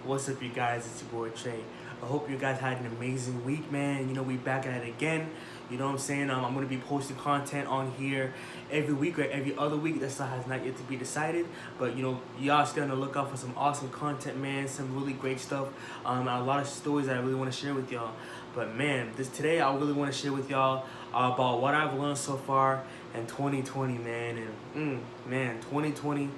What's up, you guys? It's your boy Trey. I hope you guys had an amazing week, man. We back at it again. You know what I'm saying? I'm gonna be posting content on here every week or every other week. That still has not yet to be decided. But y'all stay on the lookout for some awesome content, man. Some really great stuff. A lot of stories that I really want to share with y'all. But man, today I really want to share with y'all about what I've learned so far in 2020, man. And man, 2020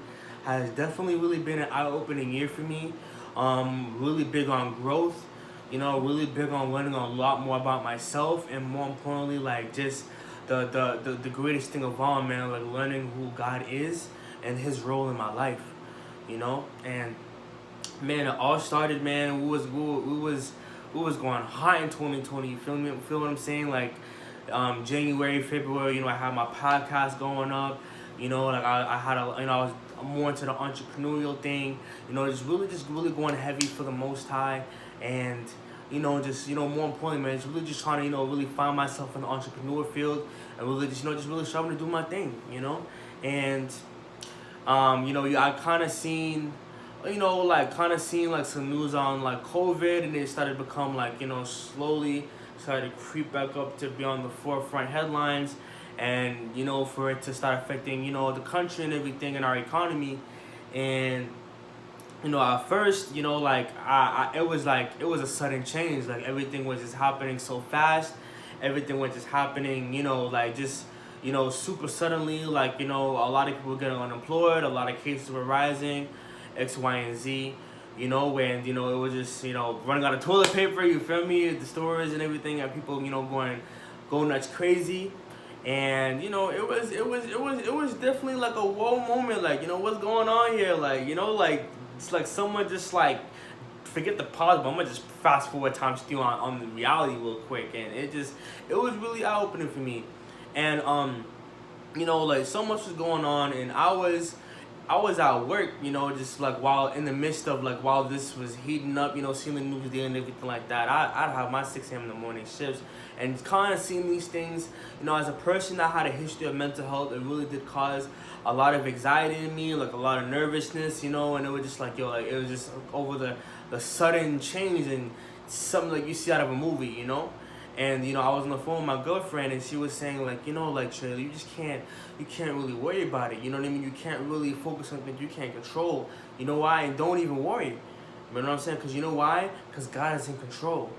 has definitely really been an eye-opening year for me. Really big on growth, really big on learning a lot more about myself, and more importantly, like just the greatest thing of all, man, like learning who God is and His role in my life, and man, it all started, man. We was going hot in 2020. You feel me? Feel what I'm saying? Like, January, February, I had my podcast going up. Like I had I was more into the entrepreneurial thing. Just really going heavy for the Most High, and more importantly, man, just really just trying to really find myself in the entrepreneur field, and really just really starting to do my thing. And I kind of seen like some news on like COVID, and it started to become like slowly started to creep back up to be on the forefront headlines, and for it to start affecting the country and everything in our economy. And at first, it was a sudden change. Like everything was just happening so fast. Everything was just happening, super suddenly. Like, a lot of people were getting unemployed. A lot of cases were rising, X, Y, and Z. And it was just running out of toilet paper. You feel me? The stores and everything, and people going nuts crazy. And it was definitely like a whoa moment. Like, what's going on here? Like it's like someone just like forget the pause, but I'm gonna just fast forward time steal on the reality real quick. And it was really eye opening for me. And like so much was going on, and I was at work, just like while in the midst of like while this was heating up, seeing the news there and everything like that. I'd have my 6 a.m. in the morning shifts, and kind of seeing these things, as a person that had a history of mental health, it really did cause a lot of anxiety in me, like a lot of nervousness, and it was just like, it was just over the sudden change and something like you see out of a movie. And I was on the phone with my girlfriend, and she was saying like, Trey, you can't really worry about it. You know what I mean? You can't really focus on things you can't control. You know why? And don't even worry. You know what I'm saying? Because you know why? Because God is in control.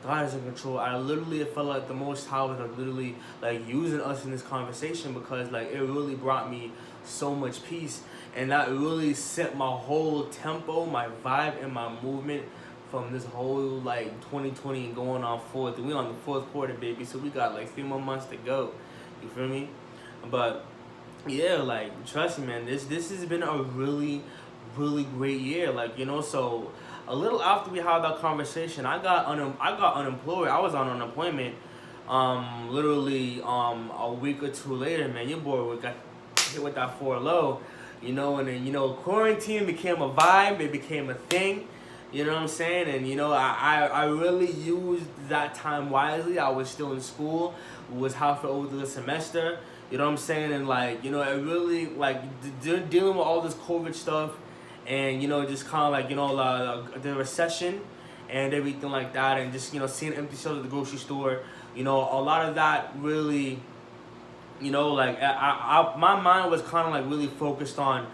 God is in control. I literally felt like the Most High was like literally like using us in this conversation, because like it really brought me so much peace, and that really set my whole tempo, my vibe, and my movement from this whole like 2020 and going on forth. We on the fourth quarter, baby, so we got like 3 more months to go. You feel me? But yeah, like trust me, man, this has been a really, really great year. Like, so a little after we had that conversation, I got unemployed. I was on unemployment. Literally a week or two later, man, your boy got hit with that 4 low. And then quarantine became a vibe. It became a thing. You know what I'm saying? And I really used that time wisely. I was still in school, was halfway over the semester. You know what I'm saying? And like, it really like dealing with all this COVID stuff, and just kind of like the recession and everything like that, and just seeing empty shelves at the grocery store. A lot of that really, like my mind was kind of like really focused on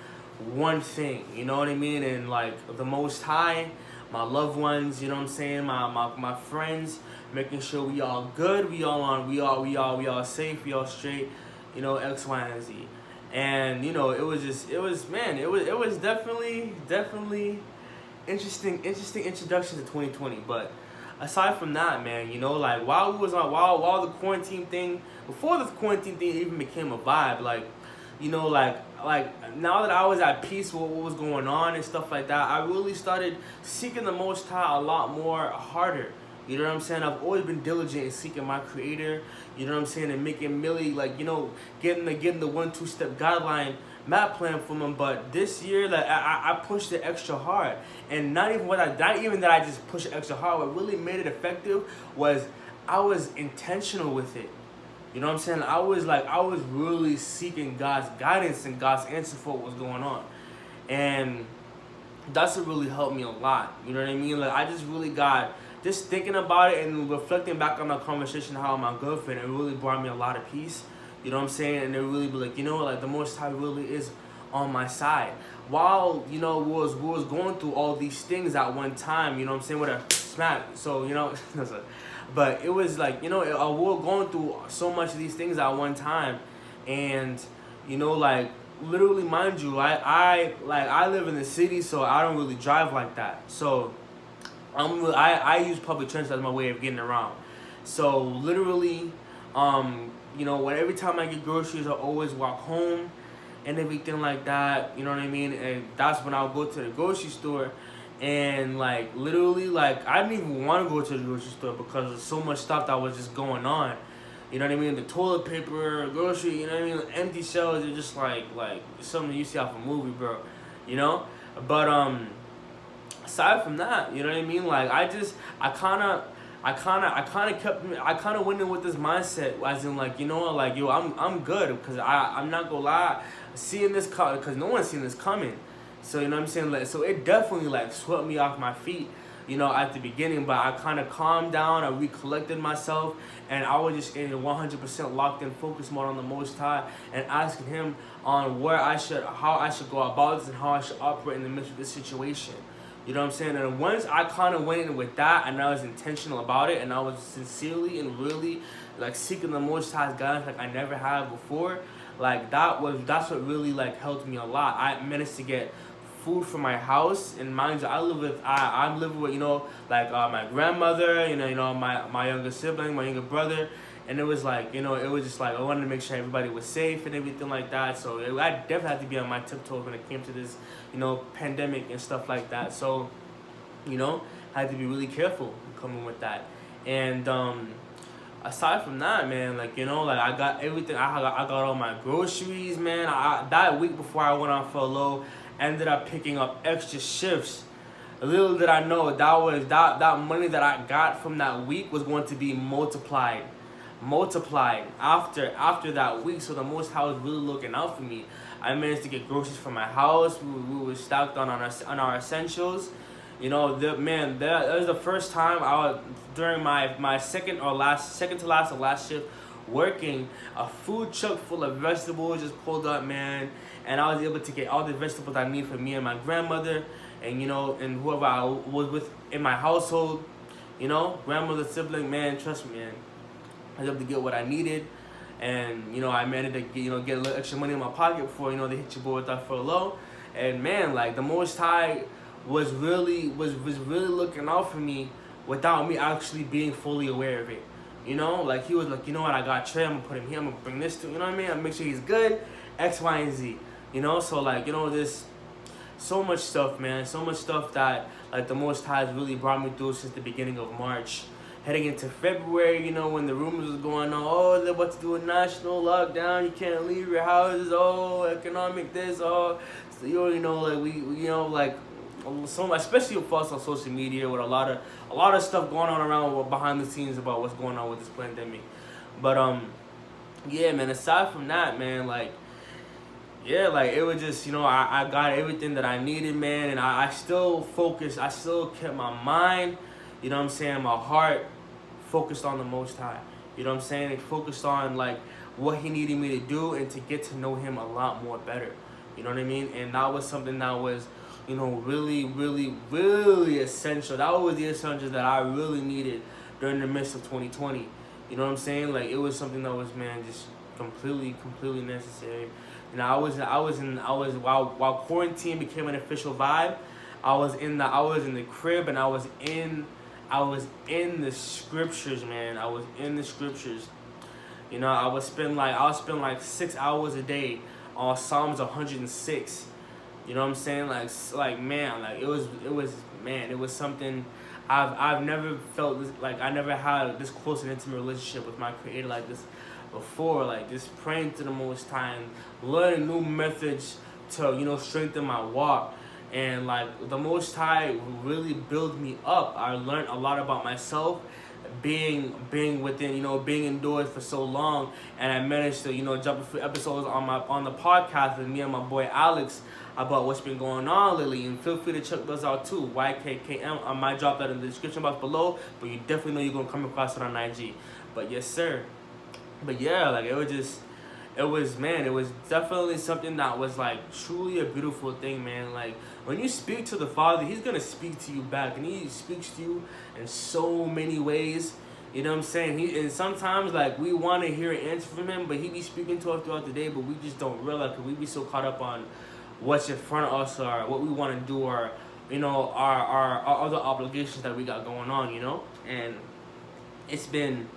one thing. You know what I mean? And like the Most High, my loved ones, you know what I'm saying, my friends, making sure we all good, we all safe, we all straight, X, Y, and Z. And it was definitely interesting introduction to 2020. But aside from that, man, like while the quarantine thing, before the quarantine thing even became a vibe, like like now that I was at peace with what was going on and stuff like that, I really started seeking the Most High a lot more harder. You know what I'm saying? I've always been diligent in seeking my Creator. You know what I'm saying? And making really like getting the 1-2 step guideline map plan from Him. But this year, like I pushed it extra hard, and not even that I just pushed it extra hard. What really made it effective was I was intentional with it. You know what I'm saying? I was really seeking God's guidance and God's answer for what was going on. And that's what really helped me a lot. You know what I mean? Like, I just really got, just thinking about it and reflecting back on my conversation how my girlfriend, it really brought me a lot of peace. You know what I'm saying? And it really be like, you know, like the Most High really is on my side. While, you know, we was going through all these things at one time, you know what I'm saying, with a smack. So, you know, but it was like, you know, we were going through so much of these things at one time. And, you know, like, literally, mind you, I live in the city, so I don't really drive like that. So I use public transit as my way of getting around. So literally, you know, when every time I get groceries, I always walk home and everything like that. You know what I mean? And that's when I'll go to the grocery store, and like literally, like I didn't even want to go to the grocery store because there's so much stuff that was just going on. You know what I mean? The toilet paper, grocery, you know what I mean? Empty shelves are just like something you see off a movie, bro. You know? But aside from that, you know what I mean? Like I kind of went in with this mindset, as in like, you know, like, yo, I'm good, because I'm not gonna lie, seeing this because no one's seen this coming. So you know what I'm saying? Like, so it definitely like swept me off my feet, you know, at the beginning. But I kind of calmed down, I recollected myself, and I was just in 100% locked in focus mode on the Most High, and asking Him on how I should go about this, and how I should operate in the midst of this situation. You know what I'm saying? And once I kind of went in with that, and I was intentional about it, and I was sincerely and really like seeking the Most High's guidance like I never had before, like that's what really like helped me a lot. I managed to get food for my house, and mind you, I'm living with, you know, like my grandmother, you know, my younger sibling, my younger brother. And it was like, you know, it was just like I wanted to make sure everybody was safe and everything like that. So I definitely had to be on my tiptoes when it came to this, you know, pandemic and stuff like that. So, you know, I had to be really careful coming with that. And aside from that, man, like, you know, like I got everything. I got all my groceries, man. That week before I went on furlough, ended up picking up extra shifts. Little did I know that money that I got from that week was going to be multiplied after that week. So the Most High was really looking out for me. I managed to get groceries for my house. We were stocked on our essentials. You know, that was the first time during my second to last shift working, a food truck full of vegetables just pulled up, man, and I was able to get all the vegetables I need for me and my grandmother, and you know, and whoever I was with in my household, you know, grandmother, sibling, man, trust me, man, I was able to get what I needed. And you know, I managed to get a little extra money in my pocket before, you know, they hit your boy with that furlough. And man, like the Most High was really looking out for me without me actually being fully aware of it. You know, like He was like, you know what, I got Trey, I'm gonna put him here, I'm gonna bring this to, you know what I mean? I make sure he's good, X, Y, and Z. You know, so like, you know, there's so much stuff, man, so much stuff that like the Most High has really brought me through since the beginning of March. Heading into February, you know, when the rumors was going on, oh, they're about to do a national lockdown, you can't leave your houses, oh, economic this, oh, so you already know, like, we you know, like, so especially with us on social media, with a lot of stuff going on around behind the scenes about what's going on with this pandemic. But yeah, man, aside from that, man, like, yeah, like it was just, you know, I got everything that I needed, man, and I still focused, I still kept my mind, you know what I'm saying, my heart focused on the Most High. You know what I'm saying? It focused on like what He needed me to do and to get to know Him a lot more better. You know what I mean? And that was something that was, you know, really essential. That was the essentials that I really needed during the midst of 2020. You know what I'm saying? Like it was something that was, man, just completely necessary. You know, while quarantine became an official vibe, I was in the crib, and I was in the scriptures, man. I was in the scriptures. You know, I would spend like 6 hours a day on Psalms 106. You know what I'm saying? Like man, like it was something I've never felt this, like I never had this close and intimate relationship with my Creator like this before. Like just praying to the Most High and learning new methods to, you know, strengthen my walk. And like the Most High really built me up. I learned a lot about myself, being within, you know, being indoors for so long, and I managed to, you know, jump a few episodes on the podcast with me and my boy Alex. about what's been going on lately. And feel free to check those out too. YKKM. I might drop that in the description box below, but you definitely know you're gonna come across it on IG. But yes, sir. But yeah, like it was definitely something that was like truly a beautiful thing, man. Like when you speak to the Father, He's gonna speak to you back, and He speaks to you in so many ways. You know what I'm saying? And sometimes like we want to hear an answer from Him, but He be speaking to us throughout the day, but we just don't realize because we be so caught up on what's in front of us or what we want to do or our other obligations that we got going on. And it's been,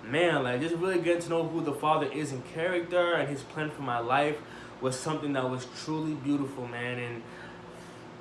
man, like just really getting to know who the Father is in character and His plan for my life was something that was truly beautiful, man. And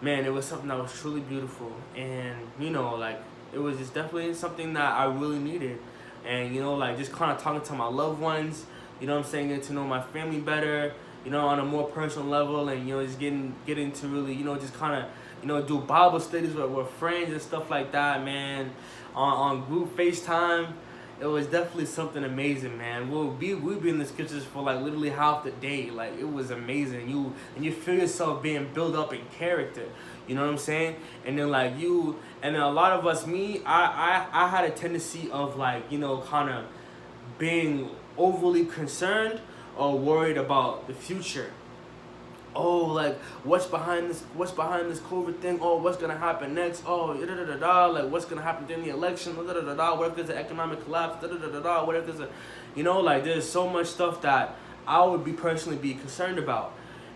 man, it was something that was truly beautiful. And like it was just definitely something that I really needed. And like just kind of talking to my loved ones, what I'm saying, getting to know my family better, on a more personal level, and just getting to really, just kind of do Bible studies with friends and stuff like that, man, on group FaceTime. It was definitely something amazing, man. We'll be in the scriptures for like literally half the day. Like it was amazing. You feel yourself being built up in character. You know what I'm saying? And then like and then a lot of us, I had a tendency of like, kind of being overly concerned or worried about the future. Oh, like what's behind this COVID thing? Oh, what's gonna happen next? Oh, like what's gonna happen during the election? What if there's an economic collapse? What if there's like there's so much stuff that I would personally be concerned about.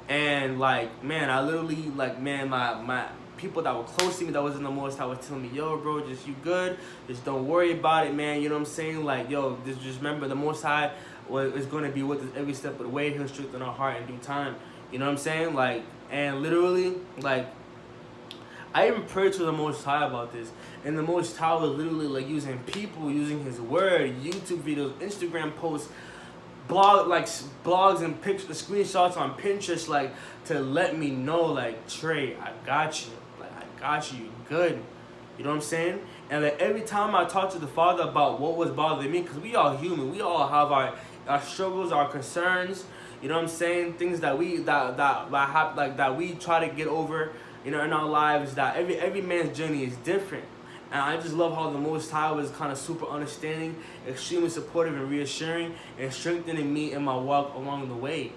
And like, man, I literally like, man, my people that were close to me that was in the Most High was telling me, yo, bro, just you good, just don't worry about it, man. You know what I'm saying? Like, yo, just remember the Most High is gonna be with us every step of the way. He'll strengthen our heart in due time. You know what I'm saying? Like, and literally, like, I even prayed to the Most High about this. And the Most High was literally, like, using His word, YouTube videos, Instagram posts, blogs and pictures, screenshots on Pinterest, like, to let me know, like, Trey, I got you. Like, I got you. You're good. You know what I'm saying? And, like, every time I talk to the Father about what was bothering me, because we all human. We all have our struggles, our concerns. You know what I'm saying? Things that we that we try to get over, in our lives. That every man's journey is different, and I just love how the Most High was kind of super understanding, extremely supportive and reassuring, and strengthening me in my walk along the way.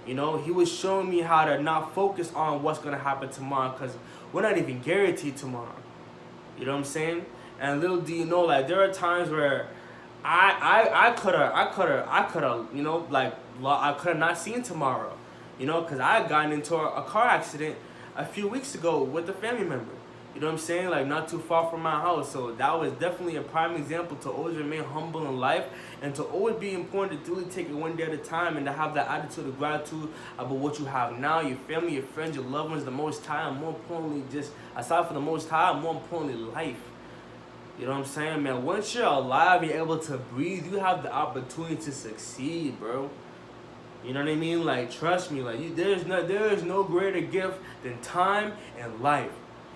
He was showing me how to not focus on what's gonna happen tomorrow, because we're not even guaranteed tomorrow. You know what I'm saying? And little do you know, like there are times where I could have, I could have not seen tomorrow, because I had gotten into a car accident a few weeks ago with a family member. You know what I'm saying? Like not too far from my house. So that was definitely a prime example to always remain humble in life and to always be important to really take it one day at a time and to have that attitude of gratitude about what you have now, your family, your friends, your loved ones, the Most High, and more importantly, just aside from the Most High, more importantly, life. You know what I'm saying, man? Once you're alive, you're able to breathe, you have the opportunity to succeed, bro. You know what I mean? Like, trust me, like there is no greater gift than time and life.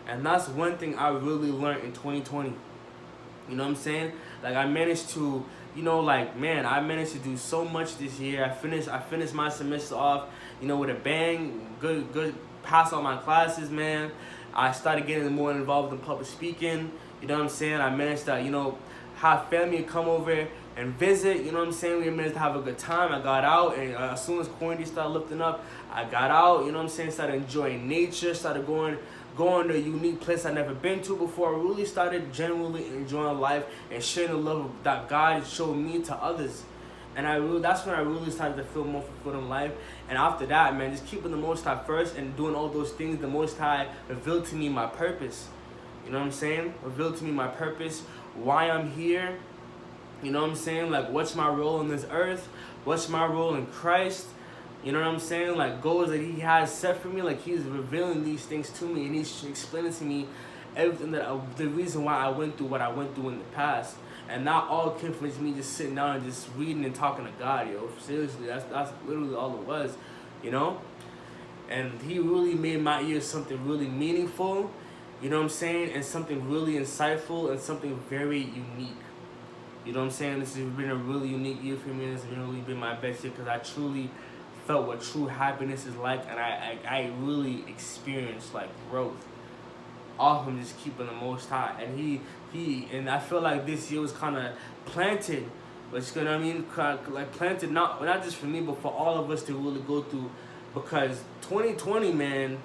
And that's one thing I really learned in 2020. You know what I'm saying? Like I managed to, I managed to do so much this year. I finished my semester off, with a bang, good pass all my classes, man. I started getting more involved in public speaking. You know what I'm saying? I managed to, have family come over and visit. You know what I'm saying? We managed to have a good time. I got out, and as soon as quarantine started lifting up, I got out. You know what I'm saying? Started enjoying nature. Started going to a unique place I'd never been to before. I really started genuinely enjoying life and sharing the love that God showed me to others. And that's when I really started to feel more fulfilled in life. And after that, man, just keeping the Most High first and doing all those things, the Most High revealed to me my purpose. You know what I'm saying? Revealed to me my purpose, why I'm here. You know what I'm saying? Like, what's my role in this earth? What's my role in Christ? You know what I'm saying? Like, goals that He has set for me. Like, He's revealing these things to me, and He's explaining to me everything the reason why I went through what I went through in the past. And not all came from me just sitting down and just reading and talking to God, yo. Seriously, that's literally all it was, And He really made my year something really meaningful, you know what I'm saying? And something really insightful and something very unique. You know what I'm saying? This has been a really unique year for me. This has really been my best year because I truly felt what true happiness is like, and I really experienced like growth off him just keeping the Most High. And and I feel like this year was kind of planted, which, you know what I mean, like planted not just for me but for all of us to really go through, because 2020, man,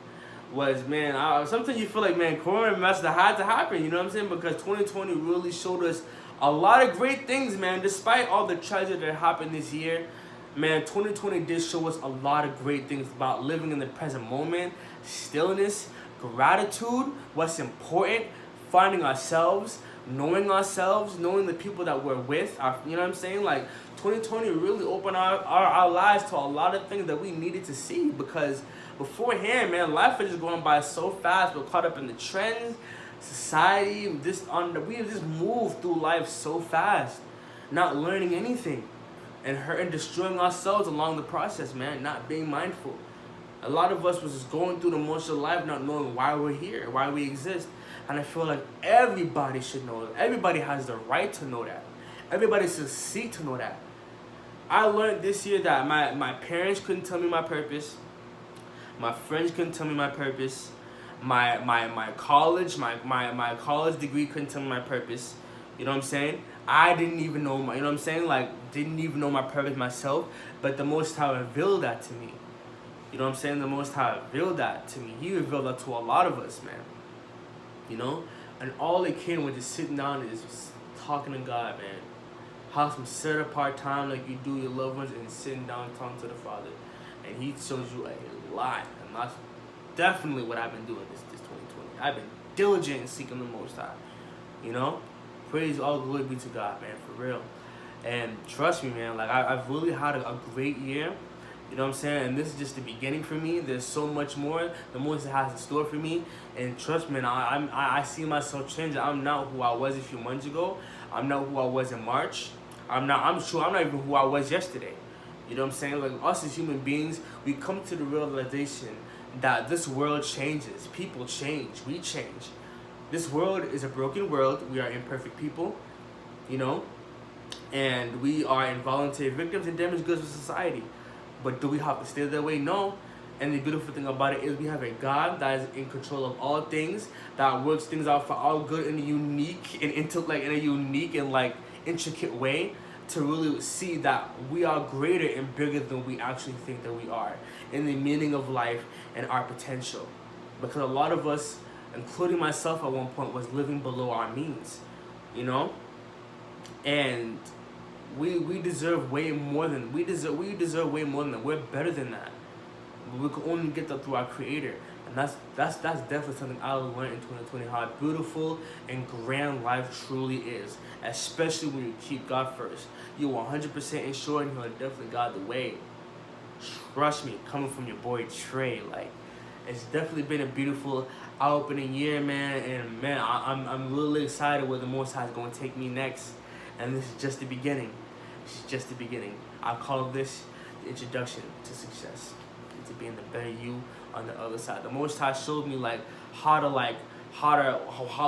was, man, sometimes you feel like, man, Corona must have had to happen, you know what I'm saying? Because 2020 really showed us a lot of great things, man. Despite all the tragedy that happened this year, man, 2020 did show us a lot of great things about living in the present moment, stillness, gratitude, what's important, finding ourselves, knowing the people that we're with. You know what I'm saying? Like, 2020 really opened our lives to a lot of things that we needed to see, because beforehand, man, life was just going by so fast. We're caught up in the trends, society, we just moved through life so fast, not learning anything, and hurting, destroying ourselves along the process, man, not being mindful. A lot of us was just going through the motion of life, not knowing why we're here, why we exist. And I feel like everybody should know that. Everybody has the right to know that. Everybody should seek to know that. I learned this year that my parents couldn't tell me my purpose. My friends couldn't tell me my purpose. My college college degree couldn't tell me my purpose. You know what I'm saying? I didn't even know you know what I'm saying? Like, didn't even know my purpose myself. But the Most High revealed that to me. You know what I'm saying? The Most High revealed that to me. He revealed that to a lot of us, man. You know? And all it came was just sitting down and just talking to God, man. Have some set apart time like you do your loved ones, and sitting down and talking to the Father. And He shows you a lot. And that's definitely what I've been doing this 2020. I've been diligent in seeking the Most High. You know? Praise, all glory be to God, man, for real. And trust me, man, like, I've really had a great year. You know what I'm saying? And this is just the beginning for me. There's so much more the Most High has in store for me. And trust me, I see myself changing. I'm not who I was a few months ago. I'm not who I was in March. I'm not even who I was yesterday. You know what I'm saying? Like, us as human beings, we come to the realization that this world changes. People change. We change. This world is a broken world. We are imperfect people, you know? And we are involuntary victims and damaged goods of society. But do we have to stay that way? No. And the beautiful thing about it is we have a God that is in control of all things, that works things out for our good in a unique and intricate way, to really see that we are greater and bigger than we actually think that we are, in the meaning of life and our potential. Because a lot of us, including myself at one point, was living below our means, you know? And we deserve way more than we deserve way more than that. We're better than that. But we can only get that through our Creator. And that's definitely something I learned in 2020, how beautiful and grand life truly is. Especially when you keep God first. You're 100% insured, and He'll definitely guide the way. Trust me, coming from your boy Trey, like, it's definitely been a beautiful eye-opening year, man. And man, I'm really excited where the Most High is going to take me next. And this is just the beginning. It's just the beginning. I call this the introduction to success, to being the better you on the other side. The Most High showed me how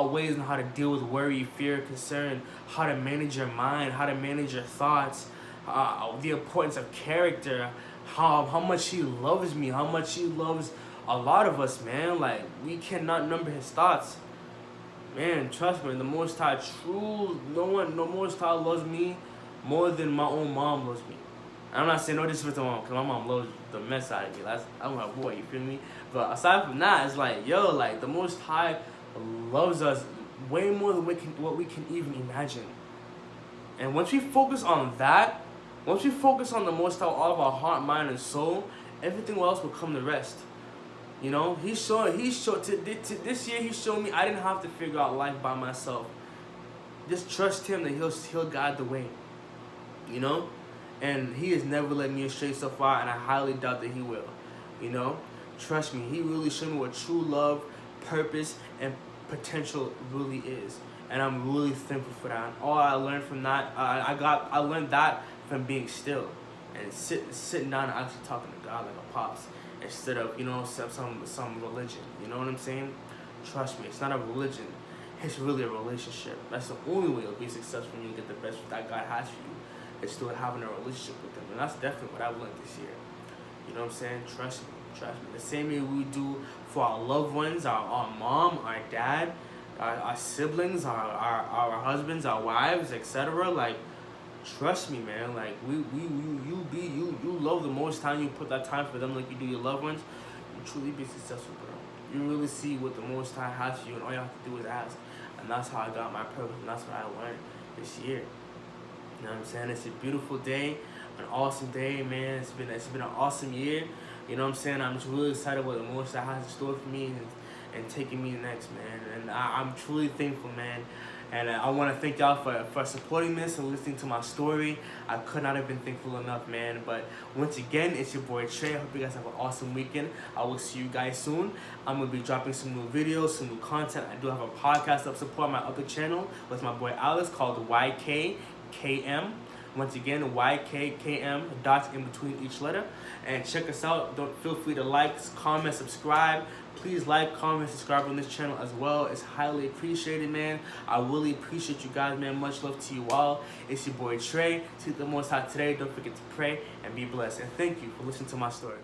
ways and how to deal with worry, fear, concern, how to manage your mind, how to manage your thoughts, the importance of character, how much He loves me, how much He loves a lot of us, man. Like, we cannot number His thoughts. Man, trust me, the Most High no Most High loves me more than my own mom loves me. I'm not saying no disrespect to my mom, because my mom loves the mess out of me. I'm my boy, you feel me? But aside from that, it's like, yo, like, the Most High loves us way more than what we can even imagine. And once we focus on that, once we focus on the Most High, all of our heart, mind, and soul, everything else will come the rest. You know, this year He showed me I didn't have to figure out life by myself. Just trust Him that He'll guide the way. You know? And He has never led me astray so far, and I highly doubt that He will. You know? Trust me, He really showed me what true love, purpose, and potential really is. And I'm really thankful for that. And all I learned from that, I learned that from being still. And sitting down and actually talking to God like a pops. Instead of, you know, some religion. You know what I'm saying? Trust me, it's not a religion. It's really a relationship. That's the only way you'll be successful when you get the best that God has for you. It's still having a relationship with Him. And that's definitely what I've learned this year. You know what I'm saying? Trust me. Trust me. The same way we do for our loved ones, our mom, our dad, our siblings, our husbands, our wives, etc. Like, trust me, man. Like, you love the most time. You put that time for them like you do your loved ones. You truly be successful, bro. You really see what the Most High has for you, and all you have to do is ask. And that's how I got my purpose, and that's what I learned this year. You know what I'm saying? It's a beautiful day, an awesome day, man. It's been an awesome year. You know what I'm saying? I'm just really excited what the Most High has in store for me and taking me next, man. And I'm truly thankful, man. And I want to thank y'all for supporting this and listening to my story. I could not have been thankful enough, man. But once again, it's your boy Trey. I hope you guys have an awesome weekend. I will see you guys soon. I'm going to be dropping some new videos, some new content. I do have a podcast up support my other channel with my boy Alex called YKKM. Once again, YKKM, dots in between each letter. And check us out. Don't feel free to like, comment, subscribe. Please like, comment, subscribe on this channel as well. It's highly appreciated, man. I really appreciate you guys, man. Much love to you all. It's your boy Trey. Seek the Most High today. Don't forget to pray and be blessed. And thank you for listening to my story.